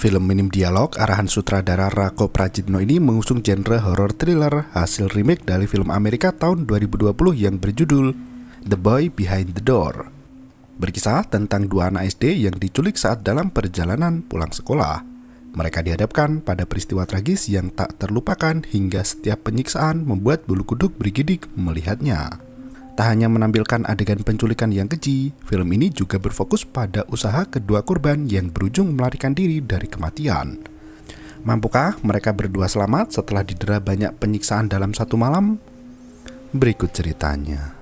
Film minim dialog arahan sutradara Rako Prajitno ini mengusung genre horror thriller hasil remake dari film Amerika tahun 2020 yang berjudul The Boy Behind the Door. Berkisah tentang dua anak SD yang diculik saat dalam perjalanan pulang sekolah. Mereka dihadapkan pada peristiwa tragis yang tak terlupakan hingga setiap penyiksaan membuat bulu kuduk bergidik melihatnya. Tak hanya menampilkan adegan penculikan yang keji, film ini juga berfokus pada usaha kedua korban yang berujung melarikan diri dari kematian. Mampukah mereka berdua selamat setelah didera banyak penyiksaan dalam satu malam? Berikut ceritanya.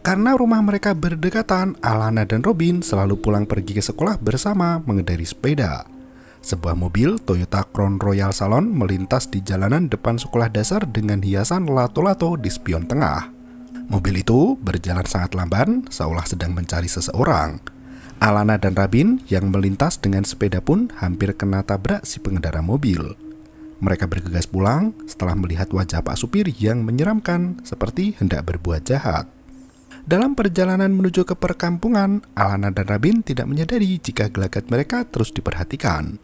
Karena rumah mereka berdekatan, Alana dan Robin selalu pulang pergi ke sekolah bersama mengendarai sepeda. Sebuah mobil Toyota Crown Royal Salon melintas di jalanan depan sekolah dasar dengan hiasan lato-lato di spion tengah. Mobil itu berjalan sangat lamban, seolah sedang mencari seseorang. Alana dan Robin yang melintas dengan sepeda pun hampir kena tabrak si pengendara mobil. Mereka bergegas pulang setelah melihat wajah Pak Supir yang menyeramkan seperti hendak berbuat jahat. Dalam perjalanan menuju ke perkampungan, Alana dan Robin tidak menyadari jika gelagat mereka terus diperhatikan.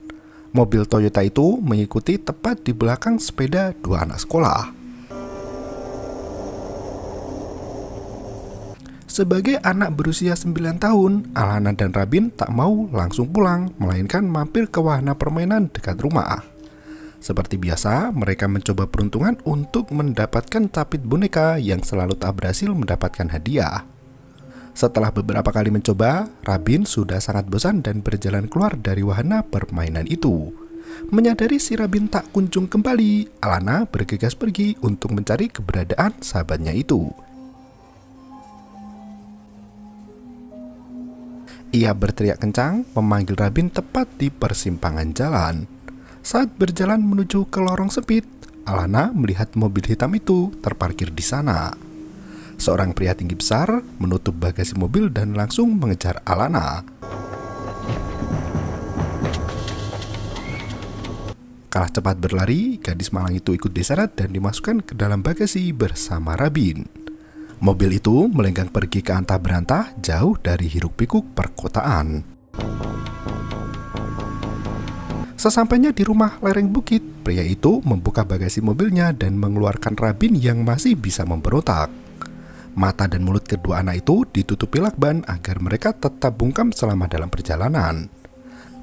Mobil Toyota itu mengikuti tepat di belakang sepeda dua anak sekolah. Sebagai anak berusia 9 tahun, Alana dan Robin tak mau langsung pulang, melainkan mampir ke wahana permainan dekat rumah. Seperti biasa, mereka mencoba peruntungan untuk mendapatkan capit boneka yang selalu tak berhasil mendapatkan hadiah. Setelah beberapa kali mencoba, Robin sudah sangat bosan dan berjalan keluar dari wahana permainan itu. Menyadari si Robin tak kunjung kembali, Alana bergegas pergi untuk mencari keberadaan sahabatnya itu. Ia berteriak kencang, memanggil Robin tepat di persimpangan jalan. Saat berjalan menuju ke lorong sempit, Alana melihat mobil hitam itu terparkir di sana. Seorang pria tinggi besar menutup bagasi mobil dan langsung mengejar Alana. Kalah cepat berlari, gadis malang itu ikut diseret dan dimasukkan ke dalam bagasi bersama Robin. Mobil itu melenggang pergi ke antah berantah jauh dari hiruk-pikuk perkotaan. Sesampainya di rumah lereng bukit, pria itu membuka bagasi mobilnya dan mengeluarkan Robin yang masih bisa memberontak. Mata dan mulut kedua anak itu ditutupi lakban agar mereka tetap bungkam selama dalam perjalanan.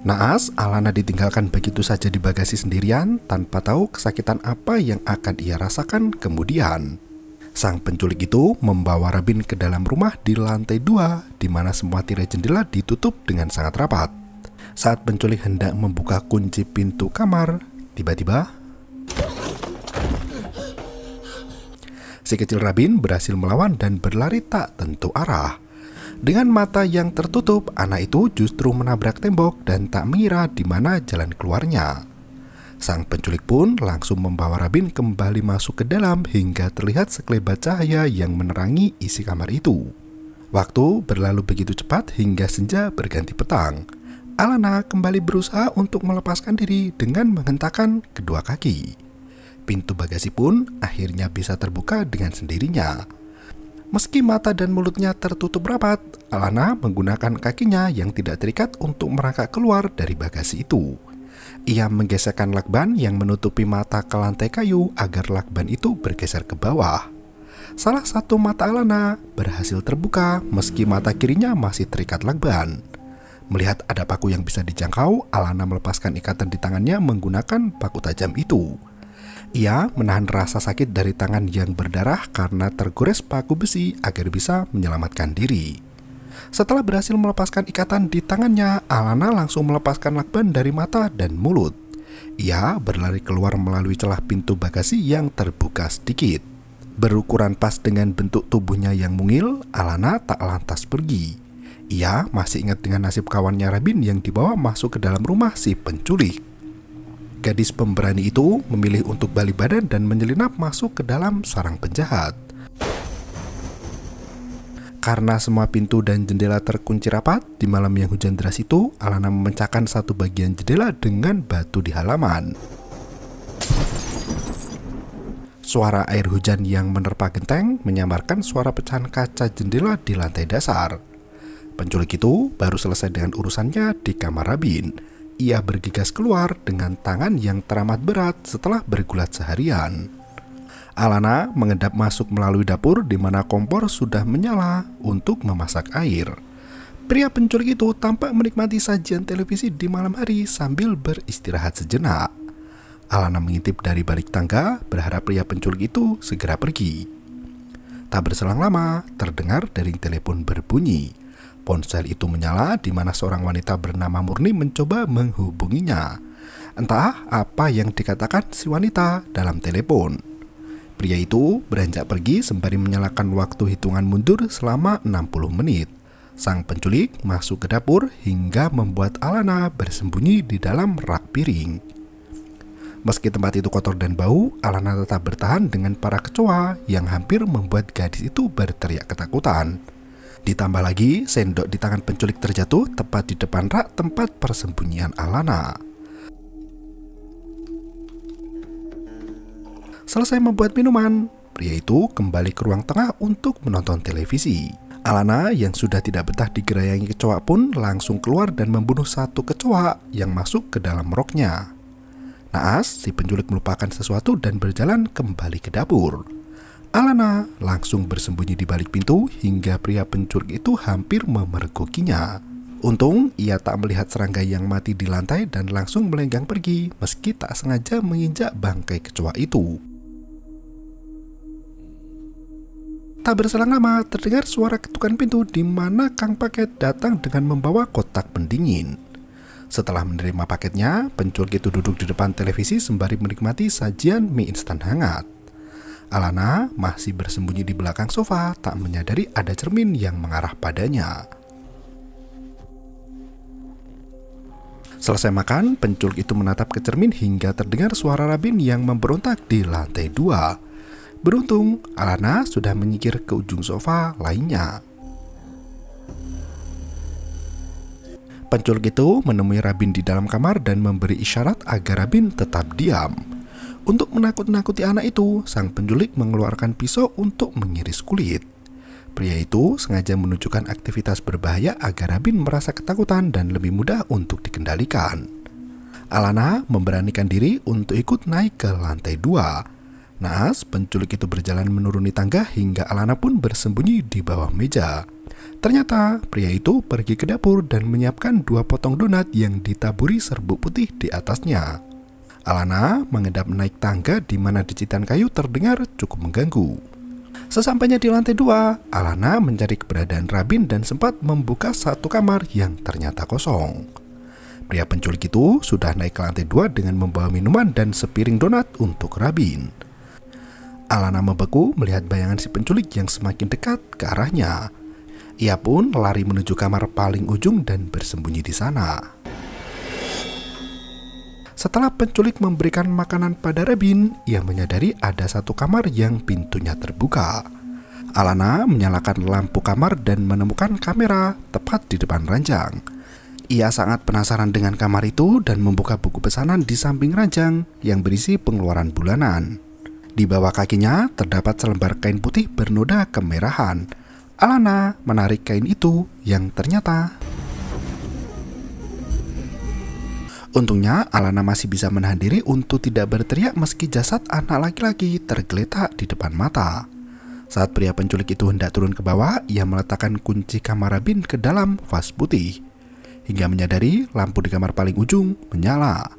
Naas, Alana ditinggalkan begitu saja di bagasi sendirian tanpa tahu kesakitan apa yang akan ia rasakan kemudian. Sang penculik itu membawa Robin ke dalam rumah di lantai 2, di mana semua tirai jendela ditutup dengan sangat rapat. Saat penculik hendak membuka kunci pintu kamar, tiba-tiba si kecil Robin berhasil melawan dan berlari tak tentu arah. Dengan mata yang tertutup, anak itu justru menabrak tembok dan tak mengira di mana jalan keluarnya. Sang penculik pun langsung membawa Robin kembali masuk ke dalam hingga terlihat sekelebat cahaya yang menerangi isi kamar itu. Waktu berlalu begitu cepat hingga senja berganti petang. Alana kembali berusaha untuk melepaskan diri dengan menghentakkan kedua kaki. Pintu bagasi pun akhirnya bisa terbuka dengan sendirinya. Meski mata dan mulutnya tertutup rapat, Alana menggunakan kakinya yang tidak terikat untuk merangkak keluar dari bagasi itu. Ia menggeserkan lakban yang menutupi mata ke lantai kayu agar lakban itu bergeser ke bawah. Salah satu mata Alana berhasil terbuka meski mata kirinya masih terikat lakban. Melihat ada paku yang bisa dijangkau, Alana melepaskan ikatan di tangannya menggunakan paku tajam itu. Ia menahan rasa sakit dari tangan yang berdarah karena tergores paku besi agar bisa menyelamatkan diri. Setelah berhasil melepaskan ikatan di tangannya, Alana langsung melepaskan lakban dari mata dan mulut. Ia berlari keluar melalui celah pintu bagasi yang terbuka sedikit. Berukuran pas dengan bentuk tubuhnya yang mungil, Alana tak lantas pergi. Ia masih ingat dengan nasib kawannya Robin yang dibawa masuk ke dalam rumah si penculik. Gadis pemberani itu memilih untuk balik badan dan menyelinap masuk ke dalam sarang penjahat. Karena semua pintu dan jendela terkunci rapat, di malam yang hujan deras itu, Alana memecahkan satu bagian jendela dengan batu di halaman. Suara air hujan yang menerpa genteng menyamarkan suara pecahan kaca jendela di lantai dasar. Penculik itu baru selesai dengan urusannya di kamar Rabin. Ia bergegas keluar dengan tangan yang teramat berat setelah bergulat seharian. Alana mengendap masuk melalui dapur di mana kompor sudah menyala untuk memasak air. Pria penculik itu tampak menikmati sajian televisi di malam hari sambil beristirahat sejenak. Alana mengintip dari balik tangga, berharap pria penculik itu segera pergi. Tak berselang lama, terdengar dering telepon berbunyi. Ponsel itu menyala di mana seorang wanita bernama Murni mencoba menghubunginya. Entah apa yang dikatakan si wanita dalam telepon. Pria itu beranjak pergi sembari menyalakan waktu hitungan mundur selama 60 menit. Sang penculik masuk ke dapur hingga membuat Alana bersembunyi di dalam rak piring. Meski tempat itu kotor dan bau, Alana tetap bertahan dengan para kecoa yang hampir membuat gadis itu berteriak ketakutan. Ditambah lagi, sendok di tangan penculik terjatuh tepat di depan rak tempat persembunyian Alana. Selesai membuat minuman, pria itu kembali ke ruang tengah untuk menonton televisi. Alana yang sudah tidak betah digerayangi kecoa pun langsung keluar dan membunuh satu kecoa yang masuk ke dalam roknya. Naas, si penculik melupakan sesuatu dan berjalan kembali ke dapur. Alana langsung bersembunyi di balik pintu hingga pria penculik itu hampir memergokinya. Untung ia tak melihat serangga yang mati di lantai dan langsung melenggang pergi meski tak sengaja menginjak bangkai kecoa itu. Tak berselang lama, terdengar suara ketukan pintu di mana Kang Paket datang dengan membawa kotak pendingin. Setelah menerima paketnya, penculik itu duduk di depan televisi sembari menikmati sajian mie instan hangat. Alana masih bersembunyi di belakang sofa, tak menyadari ada cermin yang mengarah padanya. Selesai makan, penculik itu menatap ke cermin hingga terdengar suara Rabin yang memberontak di lantai 2. Beruntung, Alana sudah menyingkir ke ujung sofa lainnya. Penculik itu menemui Rabin di dalam kamar dan memberi isyarat agar Rabin tetap diam. Untuk menakut-nakuti anak itu, sang penculik mengeluarkan pisau untuk mengiris kulit. Pria itu sengaja menunjukkan aktivitas berbahaya agar Rabin merasa ketakutan dan lebih mudah untuk dikendalikan. Alana memberanikan diri untuk ikut naik ke lantai 2. Naas, penculik itu berjalan menuruni tangga hingga Alana pun bersembunyi di bawah meja. Ternyata, pria itu pergi ke dapur dan menyiapkan 2 potong donat yang ditaburi serbuk putih di atasnya. Alana mengendap naik tangga di mana decitan kayu terdengar cukup mengganggu. Sesampainya di lantai 2, Alana mencari keberadaan Rabin dan sempat membuka satu kamar yang ternyata kosong. Pria penculik itu sudah naik ke lantai 2 dengan membawa minuman dan sepiring donat untuk Rabin. Alana membeku melihat bayangan si penculik yang semakin dekat ke arahnya. Ia pun lari menuju kamar paling ujung dan bersembunyi di sana. Setelah penculik memberikan makanan pada Rabin, ia menyadari ada satu kamar yang pintunya terbuka. Alana menyalakan lampu kamar dan menemukan kamera tepat di depan ranjang. Ia sangat penasaran dengan kamar itu dan membuka buku pesanan di samping ranjang yang berisi pengeluaran bulanan. Di bawah kakinya terdapat selembar kain putih bernoda kemerahan. Alana menarik kain itu yang ternyata... Untungnya Alana masih bisa menahan diri untuk tidak berteriak meski jasad anak laki-laki tergeletak di depan mata. Saat pria penculik itu hendak turun ke bawah, ia meletakkan kunci kamar Rabin ke dalam vas putih. Hingga menyadari lampu di kamar paling ujung menyala.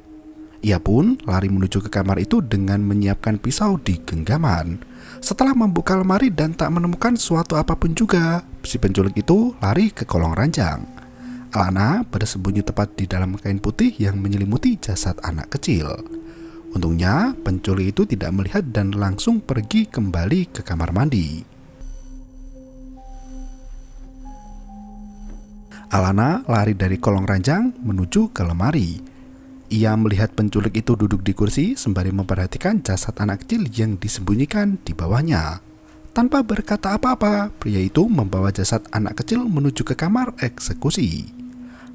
Ia pun lari menuju ke kamar itu dengan menyiapkan pisau di genggaman. Setelah membuka lemari dan tak menemukan suatu apapun juga, si penculik itu lari ke kolong ranjang. Alana bersembunyi tepat di dalam kain putih yang menyelimuti jasad anak kecil. Untungnya penculik itu tidak melihat dan langsung pergi kembali ke kamar mandi. Alana lari dari kolong ranjang menuju ke lemari. Ia melihat penculik itu duduk di kursi sembari memperhatikan jasad anak kecil yang disembunyikan di bawahnya. Tanpa berkata apa-apa, pria itu membawa jasad anak kecil menuju ke kamar eksekusi.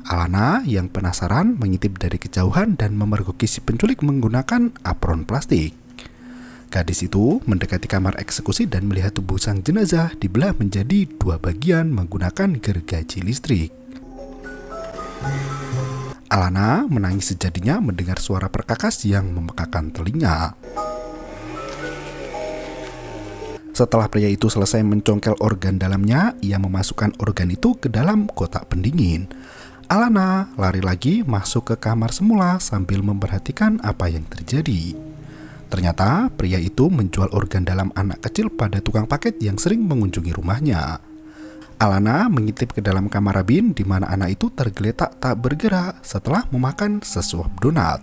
Alana yang penasaran mengintip dari kejauhan dan memergoki si penculik menggunakan apron plastik. Gadis itu mendekati kamar eksekusi dan melihat tubuh sang jenazah dibelah menjadi 2 bagian menggunakan gergaji listrik. Alana menangis sejadinya mendengar suara perkakas yang memekakan telinga. Setelah pria itu selesai mencongkel organ dalamnya, ia memasukkan organ itu ke dalam kotak pendingin. Alana lari lagi masuk ke kamar semula sambil memperhatikan apa yang terjadi. Ternyata pria itu menjual organ dalam anak kecil pada tukang paket yang sering mengunjungi rumahnya. Alana mengintip ke dalam kamar Rabin di mana anak itu tergeletak tak bergerak setelah memakan sesuap donat.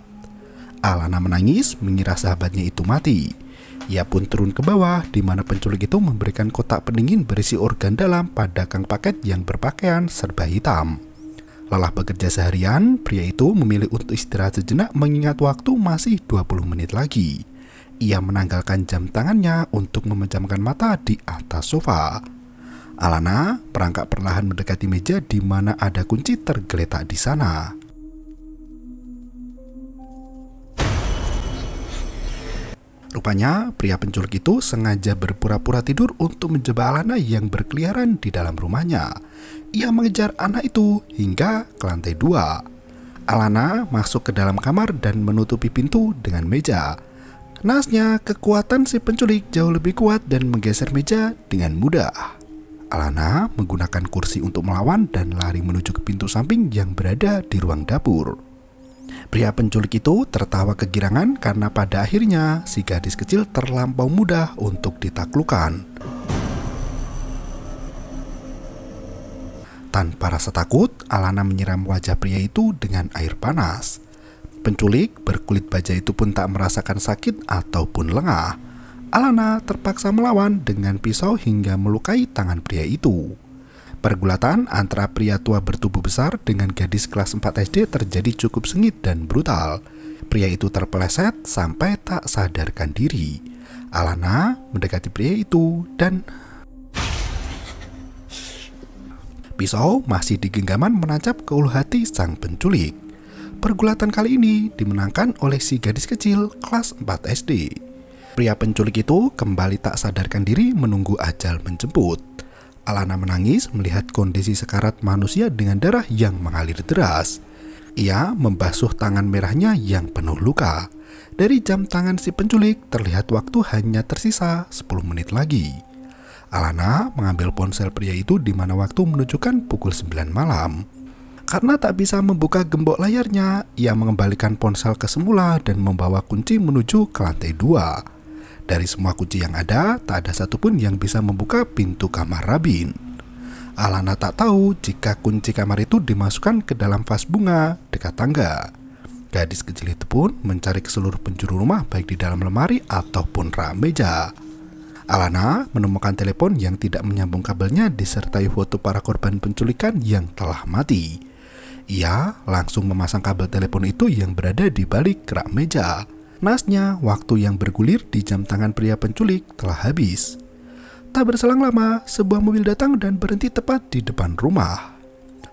Alana menangis mengira sahabatnya itu mati. Ia pun turun ke bawah di mana penculik itu memberikan kotak pendingin berisi organ dalam pada kang paket yang berpakaian serba hitam. Lelah bekerja seharian, pria itu memilih untuk istirahat sejenak mengingat waktu masih 20 menit lagi. Ia menanggalkan jam tangannya untuk memejamkan mata di atas sofa. Alana merangkak perlahan mendekati meja di mana ada kunci tergeletak di sana. Rupanya pria penculik itu sengaja berpura-pura tidur untuk menjebak Alana yang berkeliaran di dalam rumahnya. Ia mengejar anak itu hingga ke lantai 2. Alana masuk ke dalam kamar dan menutupi pintu dengan meja. Naasnya, kekuatan si penculik jauh lebih kuat dan menggeser meja dengan mudah. Alana menggunakan kursi untuk melawan dan lari menuju ke pintu samping yang berada di ruang dapur. Pria penculik itu tertawa kegirangan karena pada akhirnya si gadis kecil terlampau mudah untuk ditaklukkan. Tanpa rasa takut, Alana menyiram wajah pria itu dengan air panas. Penculik berkulit baja itu pun tak merasakan sakit ataupun lengah. Alana terpaksa melawan dengan pisau hingga melukai tangan pria itu. Pergulatan antara pria tua bertubuh besar dengan gadis kelas 4 SD terjadi cukup sengit dan brutal. Pria itu terpeleset sampai tak sadarkan diri. Alana mendekati pria itu dan pisau masih di genggaman menancap ke ulu hati sang penculik. Pergulatan kali ini dimenangkan oleh si gadis kecil kelas 4 SD. Pria penculik itu kembali tak sadarkan diri menunggu ajal menjemput. Alana menangis melihat kondisi sekarat manusia dengan darah yang mengalir deras. Ia membasuh tangan merahnya yang penuh luka. Dari jam tangan si penculik terlihat waktu hanya tersisa 10 menit lagi. Alana mengambil ponsel pria itu di mana waktu menunjukkan pukul 9 malam. Karena tak bisa membuka gembok layarnya, ia mengembalikan ponsel ke semula dan membawa kunci menuju ke lantai 2. Dari semua kunci yang ada, tak ada satupun yang bisa membuka pintu kamar Rabin. Alana tak tahu jika kunci kamar itu dimasukkan ke dalam vas bunga dekat tangga. Gadis kecil itu pun mencari ke seluruh penjuru rumah baik di dalam lemari ataupun rak meja. Alana menemukan telepon yang tidak menyambung kabelnya disertai foto para korban penculikan yang telah mati. Ia langsung memasang kabel telepon itu yang berada di balik rak meja. Naasnya, waktu yang bergulir di jam tangan pria penculik telah habis. Tak berselang lama, sebuah mobil datang dan berhenti tepat di depan rumah.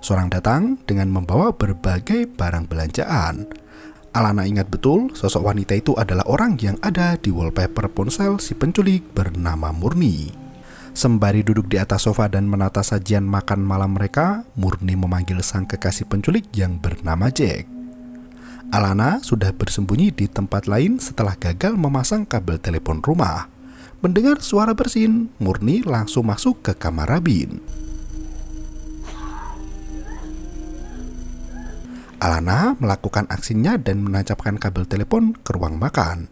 Seorang datang dengan membawa berbagai barang belanjaan. Alana ingat betul sosok wanita itu adalah orang yang ada di wallpaper ponsel si penculik bernama Murni. Sembari duduk di atas sofa dan menata sajian makan malam mereka, Murni memanggil sang kekasih penculik yang bernama Jack. Alana sudah bersembunyi di tempat lain setelah gagal memasang kabel telepon rumah. Mendengar suara bersin, Murni langsung masuk ke kamar Rabin. Alana melakukan aksinya dan menancapkan kabel telepon ke ruang makan.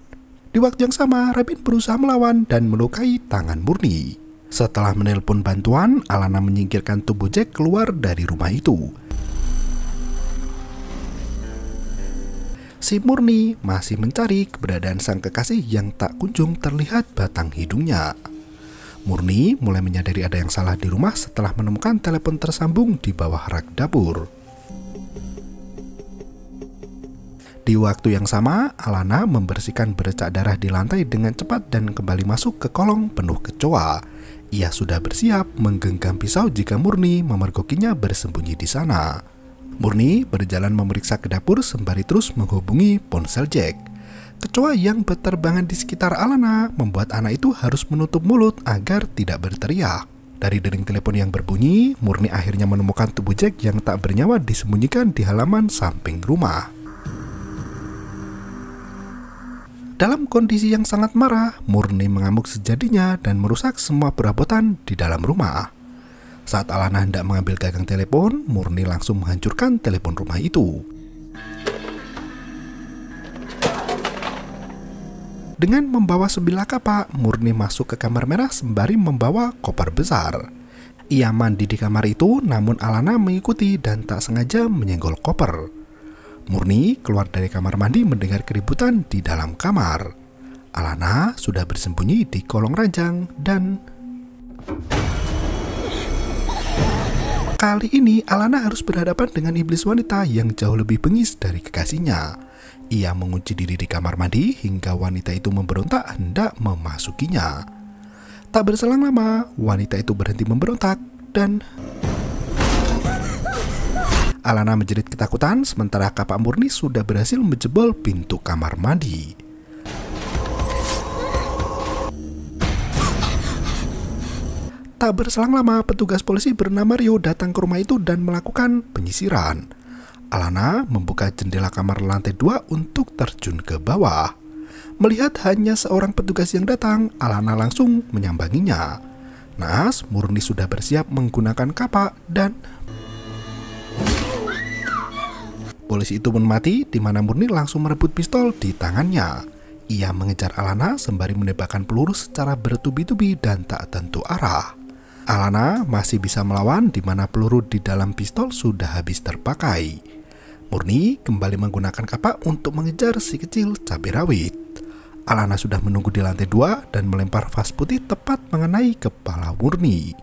Di waktu yang sama, Rabin berusaha melawan dan melukai tangan Murni. Setelah menelpon bantuan, Alana menyingkirkan tubuh Jack keluar dari rumah itu. Si Murni masih mencari keberadaan sang kekasih yang tak kunjung terlihat batang hidungnya. Murni mulai menyadari ada yang salah di rumah setelah menemukan telepon tersambung di bawah rak dapur. Di waktu yang sama, Alana membersihkan bercak darah di lantai dengan cepat dan kembali masuk ke kolong penuh kecoa. Ia sudah bersiap menggenggam pisau jika Murni memergokinya bersembunyi di sana. Murni berjalan memeriksa ke dapur sembari terus menghubungi ponsel Jack. Kecoa yang berterbangan di sekitar Alana membuat anak itu harus menutup mulut agar tidak berteriak. Dari dering telepon yang berbunyi, Murni akhirnya menemukan tubuh Jack yang tak bernyawa disembunyikan di halaman samping rumah. Dalam kondisi yang sangat marah, Murni mengamuk sejadinya dan merusak semua perabotan di dalam rumah. Saat Alana hendak mengambil gagang telepon, Murni langsung menghancurkan telepon rumah itu. Dengan membawa sebilah kapak, Murni masuk ke kamar merah sembari membawa koper besar. Ia mandi di kamar itu, namun Alana mengikuti dan tak sengaja menyenggol koper. Murni keluar dari kamar mandi mendengar keributan di dalam kamar. Alana sudah bersembunyi di kolong ranjang dan... Kali ini Alana harus berhadapan dengan iblis wanita yang jauh lebih bengis dari kekasihnya. Ia mengunci diri di kamar mandi hingga wanita itu memberontak hendak memasukinya. Tak berselang lama, wanita itu berhenti memberontak dan Alana menjerit ketakutan sementara kapak Murni sudah berhasil menjebol pintu kamar mandi. Tak berselang lama, petugas polisi bernama Rio datang ke rumah itu dan melakukan penyisiran. Alana membuka jendela kamar lantai 2 untuk terjun ke bawah. Melihat hanya seorang petugas yang datang, Alana langsung menyambanginya. Naas, Murni sudah bersiap menggunakan kapak dan... Polisi itu pun mati, di mana Murni langsung merebut pistol di tangannya. Ia mengejar Alana sembari menembakkan peluru secara bertubi-tubi dan tak tentu arah. Alana masih bisa melawan, di mana peluru di dalam pistol sudah habis terpakai. Murni kembali menggunakan kapak untuk mengejar si kecil cabai rawit. Alana sudah menunggu di lantai 2 dan melempar vas putih tepat mengenai kepala Murni.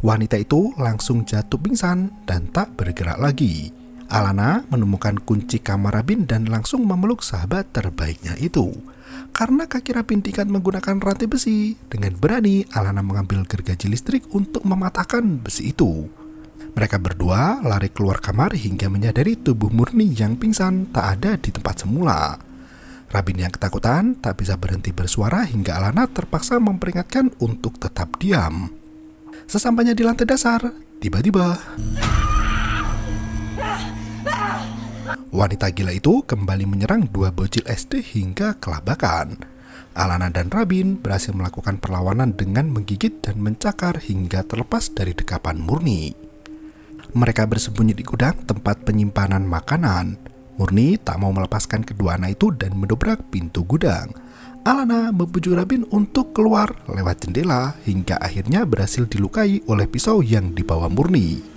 Wanita itu langsung jatuh pingsan dan tak bergerak lagi. Alana menemukan kunci kamar Rabin dan langsung memeluk sahabat terbaiknya itu. Karena kaki Rabin diikat menggunakan rantai besi, dengan berani Alana mengambil gergaji listrik untuk mematahkan besi itu. Mereka berdua lari keluar kamar hingga menyadari tubuh Murni yang pingsan tak ada di tempat semula. Rabin yang ketakutan tak bisa berhenti bersuara hingga Alana terpaksa memperingatkan untuk tetap diam. Sesampainya di lantai dasar, tiba-tiba wanita gila itu kembali menyerang dua bocil SD hingga kelabakan. Alana dan Rabin berhasil melakukan perlawanan dengan menggigit dan mencakar hingga terlepas dari dekapan Murni. Mereka bersembunyi di gudang tempat penyimpanan makanan. Murni tak mau melepaskan kedua anak itu dan mendobrak pintu gudang. Alana membujuk Rabin untuk keluar lewat jendela hingga akhirnya berhasil dilukai oleh pisau yang dibawa Murni.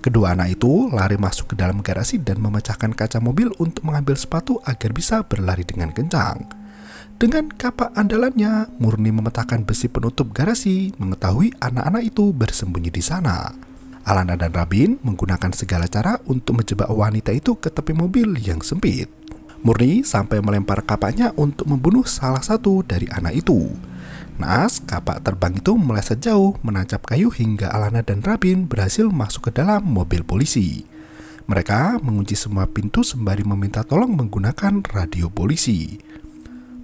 Kedua anak itu lari masuk ke dalam garasi dan memecahkan kaca mobil untuk mengambil sepatu agar bisa berlari dengan kencang. Dengan kapak andalannya, Murni memecahkan besi penutup garasi, mengetahui anak-anak itu bersembunyi di sana. Alana dan Rabin menggunakan segala cara untuk menjebak wanita itu ke tepi mobil yang sempit. Murni sampai melempar kapaknya untuk membunuh salah satu dari anak itu. Naas, kapak terbang itu meleset jauh, menancap kayu hingga Alana dan Rabin berhasil masuk ke dalam mobil polisi. Mereka mengunci semua pintu sembari meminta tolong menggunakan radio polisi.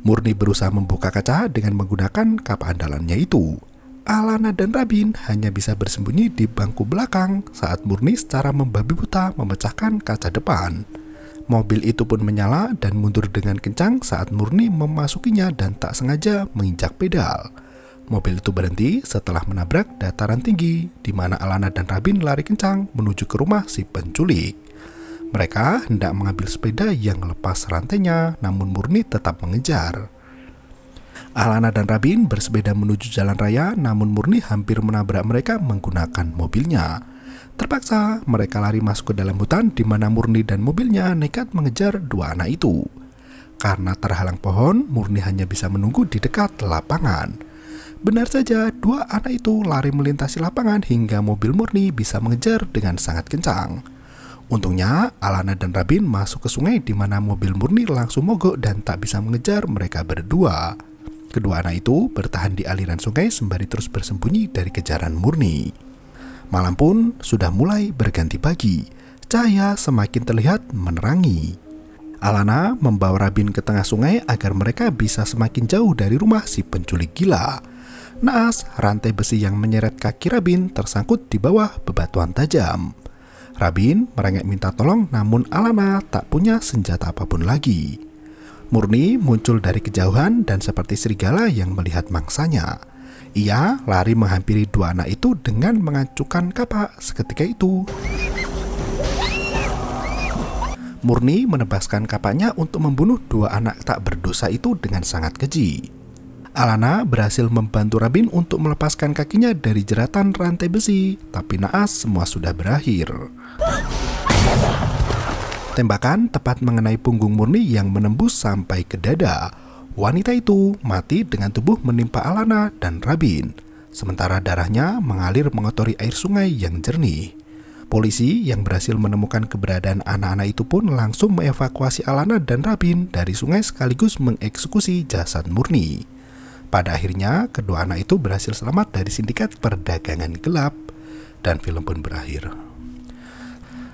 Murni berusaha membuka kaca dengan menggunakan kapak andalannya itu. Alana dan Rabin hanya bisa bersembunyi di bangku belakang saat Murni secara membabi buta memecahkan kaca depan. Mobil itu pun menyala dan mundur dengan kencang saat Murni memasukinya dan tak sengaja menginjak pedal. Mobil itu berhenti setelah menabrak dataran tinggi, di mana Alana dan Rabin lari kencang menuju ke rumah si penculik. Mereka hendak mengambil sepeda yang lepas rantainya, namun Murni tetap mengejar. Alana dan Rabin bersepeda menuju jalan raya, namun Murni hampir menabrak mereka menggunakan mobilnya. Terpaksa mereka lari masuk ke dalam hutan, di mana Murni dan mobilnya nekat mengejar dua anak itu. Karena terhalang pohon, Murni hanya bisa menunggu di dekat lapangan. Benar saja, dua anak itu lari melintasi lapangan hingga mobil Murni bisa mengejar dengan sangat kencang. Untungnya, Alana dan Rabin masuk ke sungai, di mana mobil Murni langsung mogok dan tak bisa mengejar mereka berdua. Kedua anak itu bertahan di aliran sungai sembari terus bersembunyi dari kejaran Murni. Malam pun sudah mulai berganti pagi. Cahaya semakin terlihat menerangi. Alana membawa Rabin ke tengah sungai agar mereka bisa semakin jauh dari rumah si penculik gila. Naas, rantai besi yang menyeret kaki Rabin tersangkut di bawah bebatuan tajam. Rabin merengek minta tolong, namun Alana tak punya senjata apapun lagi. Murni muncul dari kejauhan dan seperti serigala yang melihat mangsanya. Ia lari menghampiri dua anak itu dengan mengacukan kapak seketika itu. Murni menebaskan kapaknya untuk membunuh dua anak tak berdosa itu dengan sangat keji. Alana berhasil membantu Rabin untuk melepaskan kakinya dari jeratan rantai besi, tapi naas semua sudah berakhir. Tembakan tepat mengenai punggung Murni yang menembus sampai ke dada. Wanita itu mati dengan tubuh menimpa Alana dan Rabin, sementara darahnya mengalir mengotori air sungai yang jernih. Polisi yang berhasil menemukan keberadaan anak-anak itu pun langsung mengevakuasi Alana dan Rabin dari sungai sekaligus mengeksekusi jasad Murni. Pada akhirnya, kedua anak itu berhasil selamat dari sindikat perdagangan gelap, dan film pun berakhir.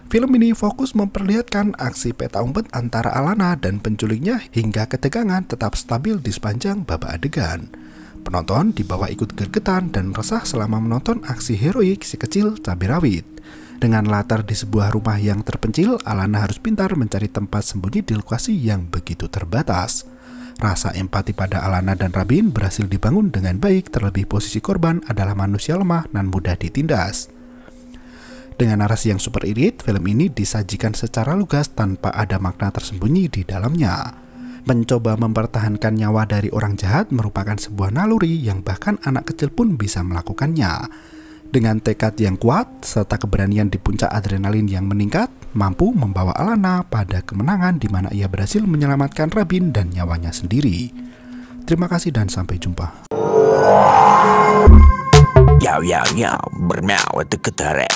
Film ini fokus memperlihatkan aksi peta umpet antara Alana dan penculiknya hingga ketegangan tetap stabil di sepanjang babak adegan. Penonton dibawa ikut gergetan dan resah selama menonton aksi heroik si kecil cabai rawit. Dengan latar di sebuah rumah yang terpencil, Alana harus pintar mencari tempat sembunyi di lokasi yang begitu terbatas. Rasa empati pada Alana dan Rabin berhasil dibangun dengan baik, terlebih posisi korban adalah manusia lemah dan mudah ditindas. Dengan narasi yang super irit, film ini disajikan secara lugas tanpa ada makna tersembunyi di dalamnya. Mencoba mempertahankan nyawa dari orang jahat merupakan sebuah naluri yang bahkan anak kecil pun bisa melakukannya. Dengan tekad yang kuat, serta keberanian di puncak adrenalin yang meningkat, mampu membawa Alana pada kemenangan di mana ia berhasil menyelamatkan Rabin dan nyawanya sendiri. Terima kasih dan sampai jumpa. Yo, bermau itu ketara.